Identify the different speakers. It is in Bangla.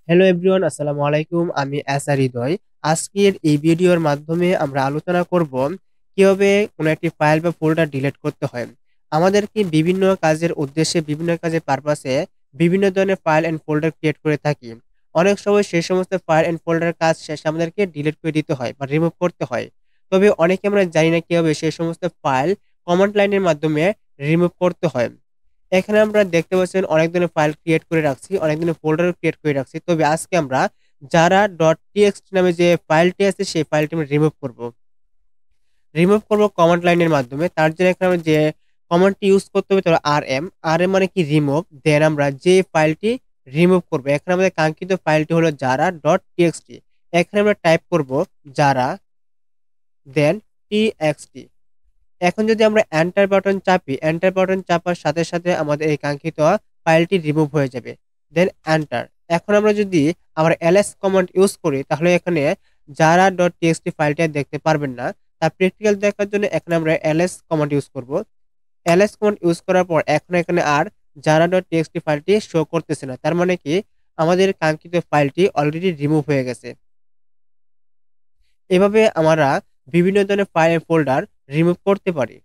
Speaker 1: হ্যালো এভরিওয়ান, আসসালামু আলাইকুম। আমি এসআর হৃদয়। আজকের এই ভিডিওর মাধ্যমে আমরা আলোচনা করব কিভাবে কোনো একটি ফাইল বা ফোল্ডার ডিলিট করতে হয়। আমাদেরকে বিভিন্ন কাজের উদ্দেশ্যে, বিভিন্ন কাজের পারপাসে বিভিন্ন ধরনের ফাইল অ্যান্ড ফোল্ডার ক্রিয়েট করে থাকি। অনেক সময় সেই সমস্ত ফাইল অ্যান্ড ফোল্ডার কাজ শেষে আমাদেরকে ডিলিট করে দিতে হয় বা রিমুভ করতে হয়। তবে অনেকে আমরা জানি না কিভাবে সেই সমস্ত ফাইল কমান্ড লাইনের মাধ্যমে রিমুভ করতে হয়। এখানে আমরা দেখতে পাচ্ছেন অনেক ধরনের ফাইল ক্রিয়েট করে রাখছি, অনেক ধরনের ফোল্ডারও ক্রিয়েট করে রাখছি। তবে আজকে আমরা যারা .txt নামে যে ফাইলটি আছে সেই ফাইলটি আমরা রিমুভ করব কমান্ড লাইনের মাধ্যমে। তার জন্য এখানে আমরা যে কমান্ডটি ইউজ করতে হবে তাহলে rm মানে কি রিমুভ। দেন আমরা যে ফাইলটি রিমুভ করব, এখানে আমাদের কাঙ্ক্ষিত ফাইলটি হলো jara.txt। এখানে আমরা টাইপ করব jara দেন txt। এখন যদি আমরা এন্টার বাটন চাপি, এন্টার বাটন চাপার সাথে সাথে আমাদের এই কাঙ্ক্ষিত ফাইলটি রিমুভ হয়ে যাবে। Then enter. এখন আমরা যদি আবার ls কমান্ড ইউজ করি তাহলে এখানে jara.txt ফাইলটি আর দেখতে পারবেন না। তার প্র্যাকটিক্যাল দেখার জন্য এখানে আমরা ls কমান্ড ইউজ করব। ls কমান্ড ইউজ করার পর এখন এখানে আর jara.txt ফাইলটি শো করতেছে না। তার মানে কি আমাদের কাঙ্ক্ষিত ফাইলটি অলরেডি রিমুভ হয়ে গেছে। এভাবে আমরা বিভিন্ন ধরনের ফাইল ফোল্ডার রিমুভ করতে পারি।